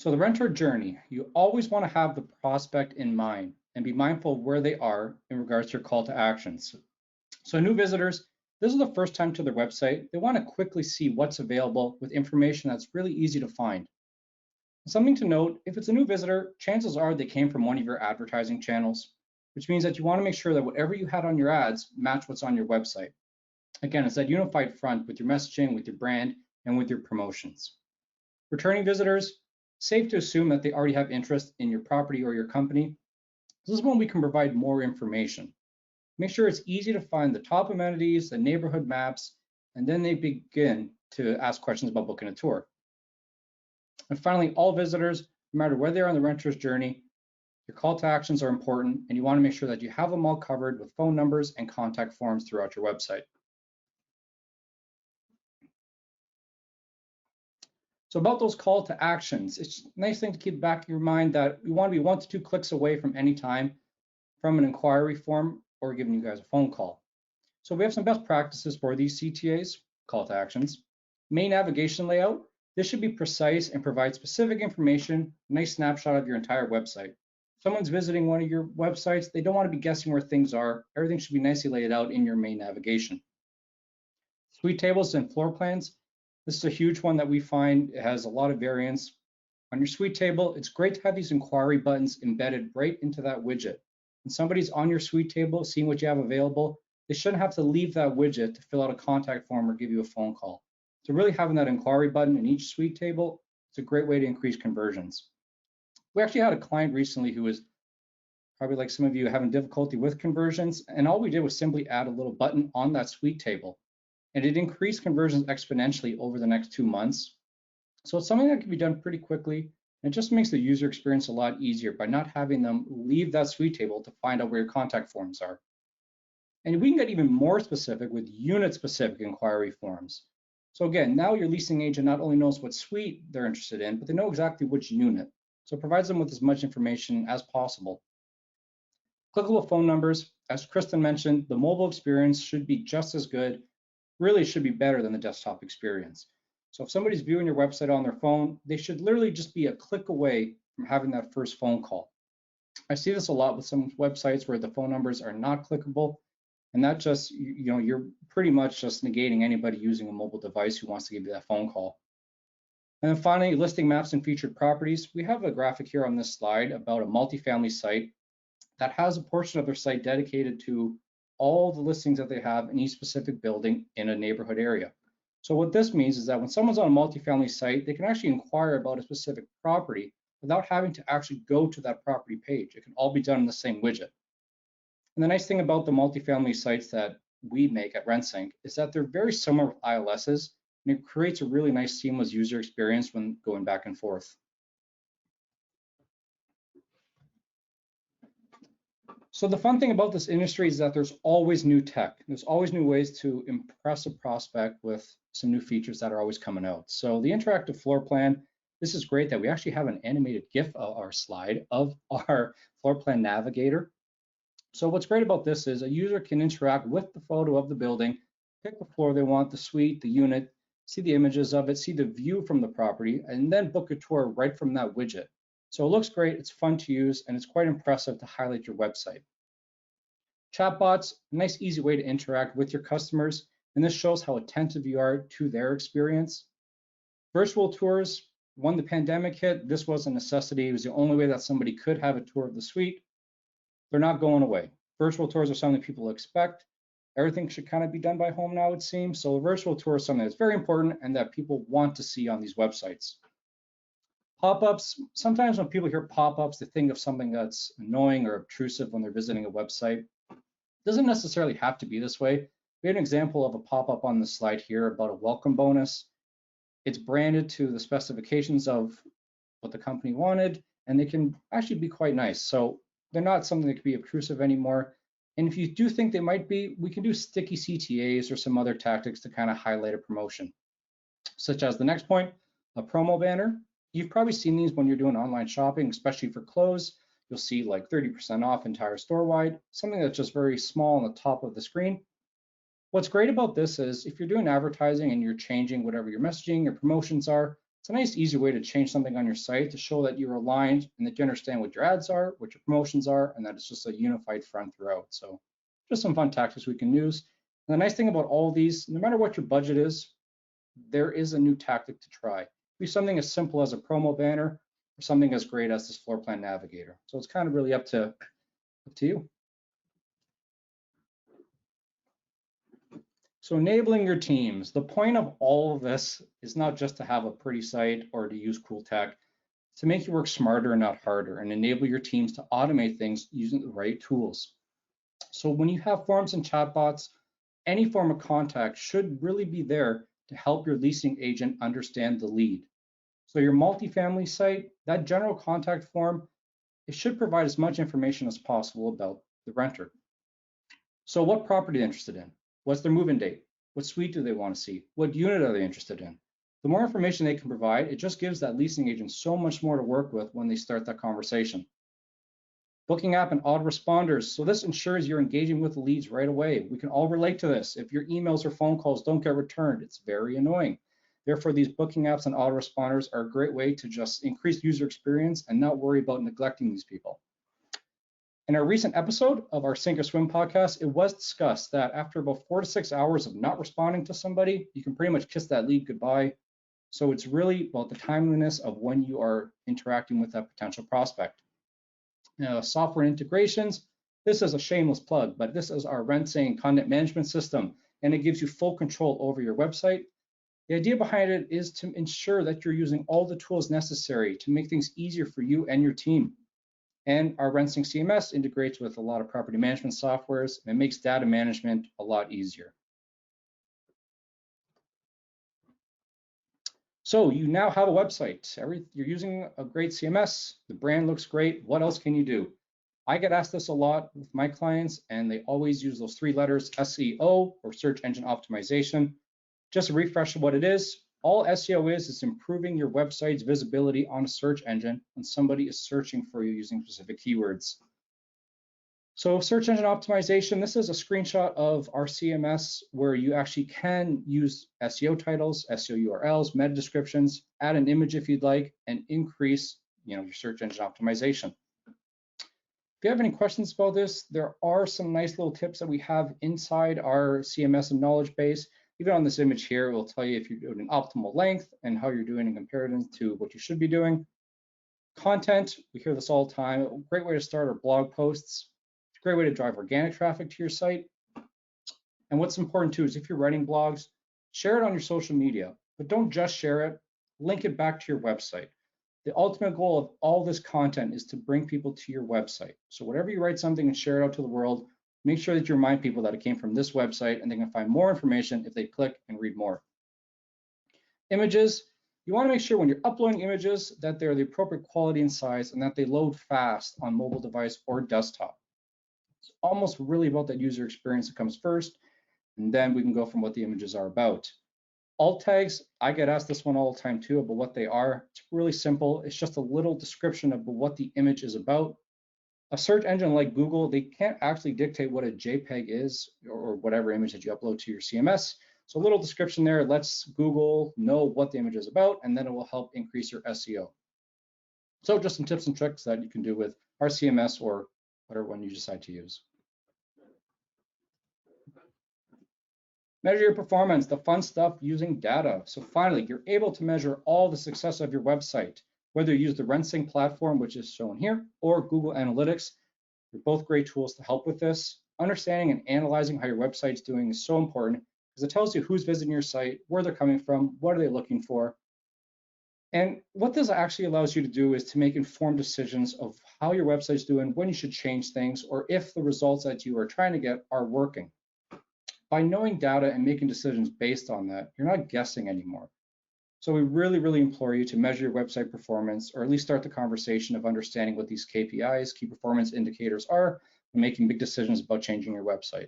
So the renter journey, you always want to have the prospect in mind and be mindful of where they are in regards to your call to actions. So new visitors, this is the first time to their website. They want to quickly see what's available with information that's really easy to find. Something to note, if it's a new visitor, chances are they came from one of your advertising channels, which means that you want to make sure that whatever you had on your ads match what's on your website. Again, it's that unified front with your messaging, with your brand, and with your promotions. Returning visitors, safe to assume that they already have interest in your property or your company. This is when we can provide more information. Make sure it's easy to find the top amenities, the neighborhood maps, and then they begin to ask questions about booking a tour. And finally, all visitors, no matter where they are on the renter's journey, your call to actions are important, and you want to make sure that you have them all covered with phone numbers and contact forms throughout your website. So about those call to actions, it's a nice thing to keep back in your mind that we want to be 1 to 2 clicks away from any time from an inquiry form or giving you guys a phone call. So we have some best practices for these CTAs, call to actions. Main navigation layout, this should be precise and provide specific information, a nice snapshot of your entire website. If someone's visiting one of your websites, they don't want to be guessing where things are. Everything should be nicely laid out in your main navigation. Suite tables and floor plans, this is a huge one that we find. It has a lot of variance. On your suite table, it's great to have these inquiry buttons embedded right into that widget. When somebody's on your suite table, seeing what you have available, they shouldn't have to leave that widget to fill out a contact form or give you a phone call. So really having that inquiry button in each suite table, it's a great way to increase conversions. We actually had a client recently who was probably like some of you having difficulty with conversions, and all we did was simply add a little button on that suite table. And it increased conversions exponentially over the next 2 months. So it's something that can be done pretty quickly. And it just makes the user experience a lot easier by not having them leave that suite table to find out where your contact forms are. And we can get even more specific with unit-specific inquiry forms. So again, now your leasing agent not only knows what suite they're interested in, but they know exactly which unit. So it provides them with as much information as possible. Clickable phone numbers, as Kristen mentioned, the mobile experience should be just as good, really should be better than the desktop experience. So if somebody's viewing your website on their phone, they should literally just be a click away from having that first phone call. I see this a lot with some websites where the phone numbers are not clickable, and that just, you're pretty much just negating anybody using a mobile device who wants to give you that phone call. And then finally, listing maps and featured properties. We have a graphic here on this slide about a multifamily site that has a portion of their site dedicated to all the listings that they have in each specific building in a neighborhood area. So what this means is that when someone's on a multifamily site, they can actually inquire about a specific property without having to actually go to that property page. It can all be done in the same widget. And the nice thing about the multifamily sites that we make at RentSync is that they're very similar with ILSs, and it creates a really nice seamless user experience when going back and forth. So the fun thing about this industry is that there's always new tech. There's always new ways to impress a prospect with some new features that are always coming out. So the interactive floor plan, this is great that we actually have an animated GIF of our slide of our floor plan navigator. So what's great about this is a user can interact with the photo of the building, pick the floor they want, the suite, the unit, see the images of it, see the view from the property, and then book a tour right from that widget. So it looks great, it's fun to use, and it's quite impressive to highlight your website. Chatbots, a nice easy way to interact with your customers, and this shows how attentive you are to their experience. Virtual tours, when the pandemic hit, this was a necessity. It was the only way that somebody could have a tour of the suite. They're not going away. Virtual tours are something people expect. Everything should kind of be done by home now, it seems. So a virtual tour is something that's very important and that people want to see on these websites. Pop-ups, sometimes when people hear pop-ups, they think of something that's annoying or obtrusive when they're visiting a website. It doesn't necessarily have to be this way. We have an example of a pop-up on the slide here about a welcome bonus. It's branded to the specifications of what the company wanted, and they can actually be quite nice. So they're not something that can be obtrusive anymore. And if you do think they might be, we can do sticky CTAs or some other tactics to kind of highlight a promotion, such as the next point, a promo banner. You've probably seen these when you're doing online shopping, especially for clothes. You'll see like 30% off entire store-wide, something that's just very small on the top of the screen. What's great about this is if you're doing advertising and you're changing whatever your messaging or promotions are, It's a nice, easy way to change something on your site to show that you're aligned and that you understand what your ads are, what your promotions are, and that it's just a unified front throughout. So just some fun tactics we can use. And the nice thing about all of these, no matter what your budget is, there is a new tactic to try. Be something as simple as a promo banner or something as great as this floor plan navigator. So it's kind of really up to you. So enabling your teams, the point of all of this is not just to have a pretty site or to use cool tech, it's to make you work smarter and not harder and enable your teams to automate things using the right tools. So when you have forms and chatbots, any form of contact should really be there to help your leasing agent understand the lead. So your multifamily site, that general contact form, it should provide as much information as possible about the renter. So what property are they interested in? What's their move-in date? What suite do they want to see? What unit are they interested in? The more information they can provide, it just gives that leasing agent so much more to work with when they start that conversation. Booking app and autoresponders. So this ensures you're engaging with the leads right away. We can all relate to this. If your emails or phone calls don't get returned, it's very annoying. Therefore, these booking apps and autoresponders are a great way to just increase user experience and not worry about neglecting these people. In our recent episode of our Sink or Swim podcast, it was discussed that after about 4 to 6 hours of not responding to somebody, you can pretty much kiss that lead goodbye. So it's really about the timeliness of when you are interacting with that potential prospect. Now, software integrations, this is a shameless plug, but this is our Rensing content management system, and it gives you full control over your website. The idea behind it is to ensure that you're using all the tools necessary to make things easier for you and your team. And our Rensing CMS integrates with a lot of property management softwares, and it makes data management a lot easier. So you now have a website. You're using a great CMS. The brand looks great. What else can you do? I get asked this a lot with my clients, and they always use those 3 letters, SEO, or search engine optimization. Just a refresh of what it is. All SEO is improving your website's visibility on a search engine when somebody is searching for you using specific keywords. So search engine optimization, this is a screenshot of our CMS where you actually can use SEO titles, SEO URLs, meta descriptions, add an image if you'd like, and increase your search engine optimization. If you have any questions about this, there are some nice little tips that we have inside our CMS and knowledge base. Even on this image here, it will tell you if you're doing an optimal length and how you're doing in comparison to what you should be doing. Content, we hear this all the time. A great way to start are blog posts. It's a great way to drive organic traffic to your site. And what's important too is if you're writing blogs, share it on your social media, but don't just share it, link it back to your website. The ultimate goal of all this content is to bring people to your website. So whatever you write something and share it out to the world, make sure that you remind people that it came from this website and they can find more information if they click and read more. Images, you want to make sure when you're uploading images that they're the appropriate quality and size and that they load fast on mobile device or desktop. It's almost really about that user experience that comes first, and then we can go from what the images are about. Alt tags, I get asked this one all the time too about what they are. It's really simple. It's just a little description of what the image is about. A search engine like Google, they can't actually dictate what a JPEG is or whatever image that you upload to your CMS. So a little description there lets Google know what the image is about, and then it will help increase your SEO. So just some tips and tricks that you can do with our CMS or whatever one you decide to use. Measure your performance, the fun stuff using data. So finally, you're able to measure all the success of your website, whether you use the Rensing platform, which is shown here, or Google Analytics. They're both great tools to help with this. Understanding and analyzing how your website's doing is so important because it tells you who's visiting your site, where they're coming from, what are they looking for. And what this actually allows you to do is to make informed decisions of how your website's doing, when you should change things, or if the results that you are trying to get are working. By knowing data and making decisions based on that, you're not guessing anymore. So we really, really implore you to measure your website performance, or at least start the conversation of understanding what these KPIs, key performance indicators are, and making big decisions about changing your website.